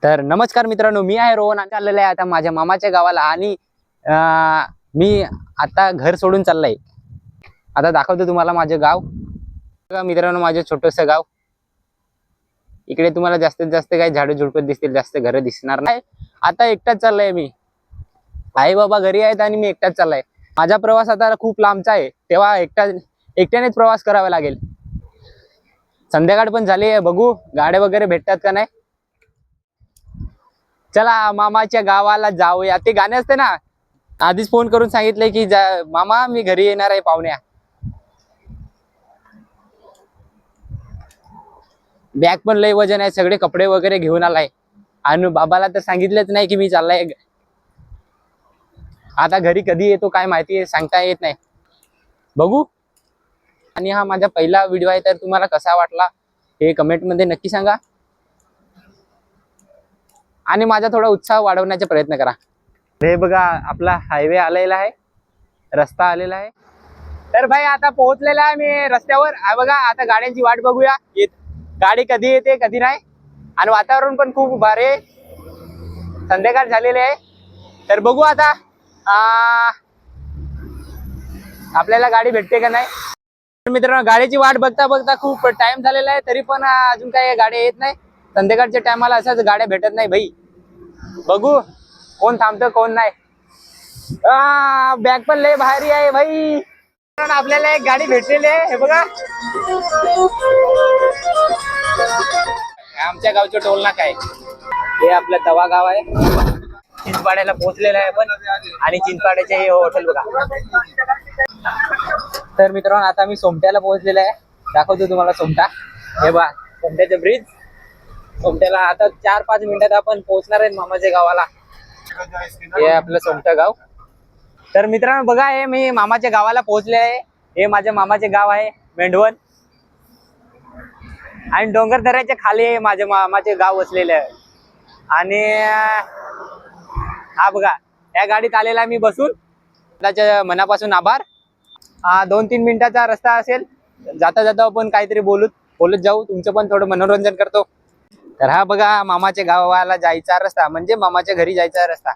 तर नमस्कार मित्रांनो, मी आहे रोहन. चाललेलं आहे आता माझ्या मामाच्या गावाला आणि मी आता घर सोडून चाललाय. आता दाखवतो तुम्हाला माझे गाव. बघा मित्रांनो, माझे छोटंसं गाव. इकडे तुम्हाला जास्तीत जास्त काही झाडं झुडपं दिसतील, जास्त घरं दिसणार नाही. आता एकटाच चाललाय मी. आई बाबा घरी आहेत आणि मी एकटाच चाललाय. माझा प्रवास आता खूप लांबचा आहे, तेव्हा एकट्यानेच प्रवास करावा लागेल. संध्याकाळ पण झाली आहे, बघू गाड्या वगैरे भेटतात का नाही. चला मामाच्या गावाला जाऊया. ते गाणे असते ना, आधीच फोन करून सांगितलंय की मामा मी घरी येणार आहे पाहुण्या. बॅग पण लय वजन आहे, सगळे कपडे वगैरे घेऊन आलाय आणि बाबाला तर सांगितलंच नाही की मी चाललाय. आता घरी कधी येतो काय माहिती, सांगता येत नाही, बघू. आणि हा माझा पहिला व्हिडिओ आहे, तर तुम्हाला कसा वाटला हे कमेंट मध्ये नक्की सांगा आणि माझा थोडा उत्साह वाढवण्याचा प्रयत्न करा. हे बघा आपला हायवे आलेला आहे, रस्ता आलेला आहे. तर भाई आता पोहोचलेला आहे मी रस्त्यावर. बघा आता गाड्यांची वाट बघूया, गाडी कधी येते कधी नाही. आणि वातावरण पण खूप भारी आहे, संध्याकाळ झालेले आहे. तर बघू आता आपल्याला गाडी भेटते का नाही. मित्रांनो, गाडीची वाट बघता बघता खूप टाइम झालेला आहे, तरी पण अजून काही गाड्या येत नाही. संध्याकाळच्या टायमाला अशाच गाड्या भेटत नाही भाई. बघू कोण थांबतं कोण नाही. बॅग पण लय भारी आहे भाई. आपल्याला एक गाडी भेटलेली आहे, हे बघा. आमच्या गावचं टोल नाका आहे हे, आपलं तवा गाव आहे. चिंचपाड्याला पोहोचलेलं आहे आपण, आणि चिंचपाड्याचे हे हॉटेल बघा. तर मित्रांनो, आता मी सोमट्याला पोहोचलेलं आहे. दाखवतो तुम्हाला सोमटा. हे बघा सोमट्याचं ब्रिज. सोमट्याला आता 4-5 मिनिटात आपण पोहोचणार आहे मामाच्या गावाला. हे आपलं सोमटा गाव. तर मित्रांनो बघा, हे मी मामाच्या गावाला पोहोचले आहे. हे माझ्या मामाचे गाव आहे मेंढवण, आणि डोंगरदऱ्याच्या खाली माझ्या मामाचे गाव वसलेले आहे. आणि हा बघा, या गाडीत आलेला मी बसून. त्याच्या मनापासून आभार. 2-3 मिनिटाचा रस्ता असेल, जाता जाता आपण काहीतरी बोलत जाऊ, तुमचं पण थोडं मनोरंजन करतो. तर हा बघा मामाच्या गावाला जायचा रस्ता, म्हणजे मामाच्या घरी जायचा रस्ता.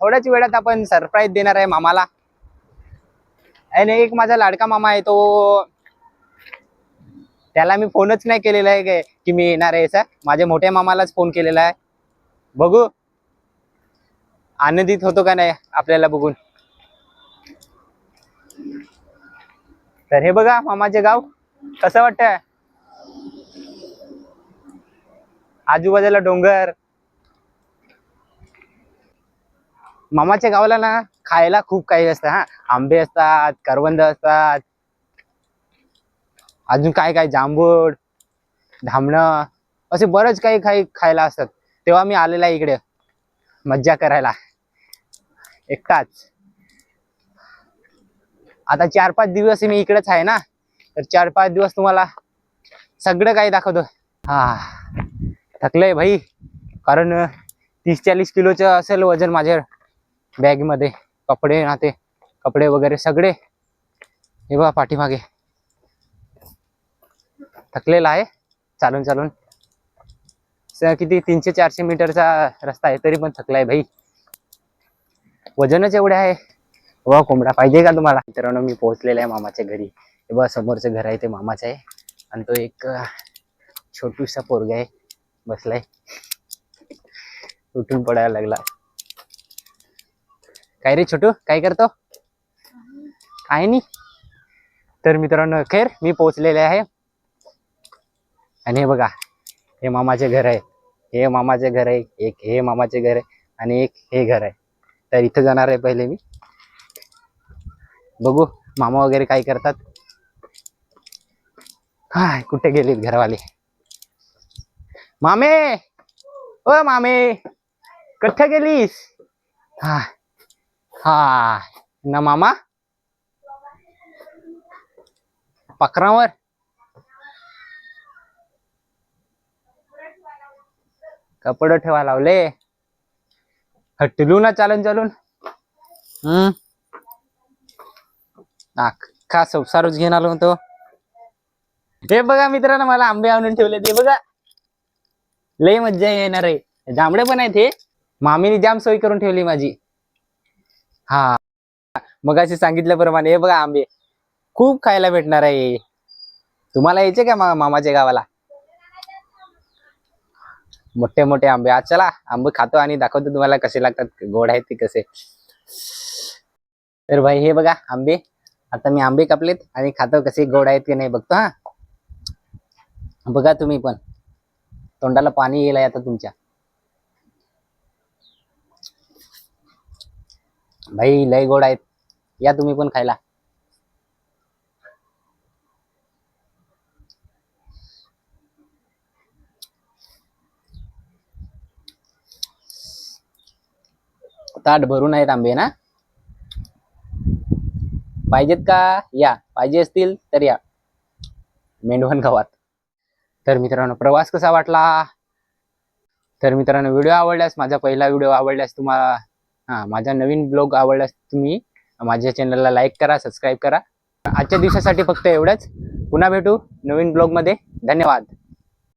थोड्याच वेळात आपण सरप्राईज देणार आहे मामाला. आणि एक माझा लाडका मामा आहे, तो त्याला मी फोनच नाही केलेला आहे की मी येणार आहे. असं माझ्या मोठ्या मामालाच फोन केलेला आहे. बघू आनंदित होतो का नाही आपल्याला बघून. तर हे बघा मामाचे गाव कसं वाटतंय. आजूबाजूला डोंगर. मामाच्या गावाला ना खायला खूप काही असतं. आंबे असतात, करवंद असतात, अजून काय काय जांभूळ, धामणं, असे बरेच काही खायला असतात. तेव्हा मी आलेला इकडे मज्जा करायला एकटाच. आता 4-5 दिवस मी इकडेच आहे ना, तर 4-5 दिवस तुम्हाला सगळं काही दाखवतो. थकलंय भाई, कारण 30-40 किलोचं असेल वजन माझ्या बॅग मध्ये. कपडे वगैरे सगळे. हे बघा पाठीमागे. थकलेला आहे चालून. किती 300-400 मीटरचा रस्ता आहे, तरी पण थकलाय भाई. वजनच एवढे आहे. वा कोंबडा पाहिजे का तुम्हाला. मित्रांनो, मी पोहोचलेला आहे मामाच्या घरी. हे बघा समोरचं घर आहे ते मामाचं आहे, आणि तो एक छोटूसा पोरगा आहे बसलाय. उठून पडायला लागला. काय रे छोटू, काय करतो. काय नाही. तर मित्रांनो खैर मी पोहोचलेले आहे. आणि हे बघा, हे मामाचे घर आहे. हे मामाचे घर आहे एक, हे मामाचे घर आहे, आणि एक हे घर आहे. तर इथं जाणार आहे पहिले मी. बघू मामा वगैरे काय करतात. कुठे गेलेत घरवाले. मामे, ओ मामे, कुठे गेलीस. ना मामा पकरावर. कपडे ठेवा लावले. हटलू ना चालून. अख्खा संसारच घेऊन आलो होतो. हे बघा मित्रांनो, मला आंबे आणून ठेवले ते बघा. लय मज्जा येणार आहे. जांभळे पण आहेत हे. मामीने जाम सोय करून ठेवली माझी. हा, मगाशी सांगितल्याप्रमाणे हे बघा आंबे खूप खायला भेटणार आहे. तुम्हाला यायचे का मामाच्या गावाला? मोठे मोठे आंबे. आज चला आंबे खातो आणि दाखवतो तुम्हाला कसे लागतात, गोड आहेत ते कसे. तर भाई हे बघा आंबे. आता मी आंबे कापलेत आणि खातो कसे गोड आहेत की नाही बघतो. हा, बघा तुम्ही पण, तोंडाला पाणी येईल आता तुमच्या. भाई लय गोड आहेत, या तुम्ही पण खायला. ताट भरून आहेत आंबे ना. पाहिजेत का? या, पाहिजे असतील तर या मेंढवण गावात. तर मित्रांनो प्रवास कसा वाटला? तर मित्रांनो व्हिडिओ आवडल्यास, माझा पहिला व्हिडिओ आवडल्यास तुम्हाला, माझा नवीन ब्लॉग आवडल्यास तुम्ही माझ्या चॅनलला लाईक करा, सबस्क्राईब करा. आजच्या दिवसासाठी फक्त एवढंच. पुन्हा भेटू नवीन ब्लॉग मध्ये. धन्यवाद.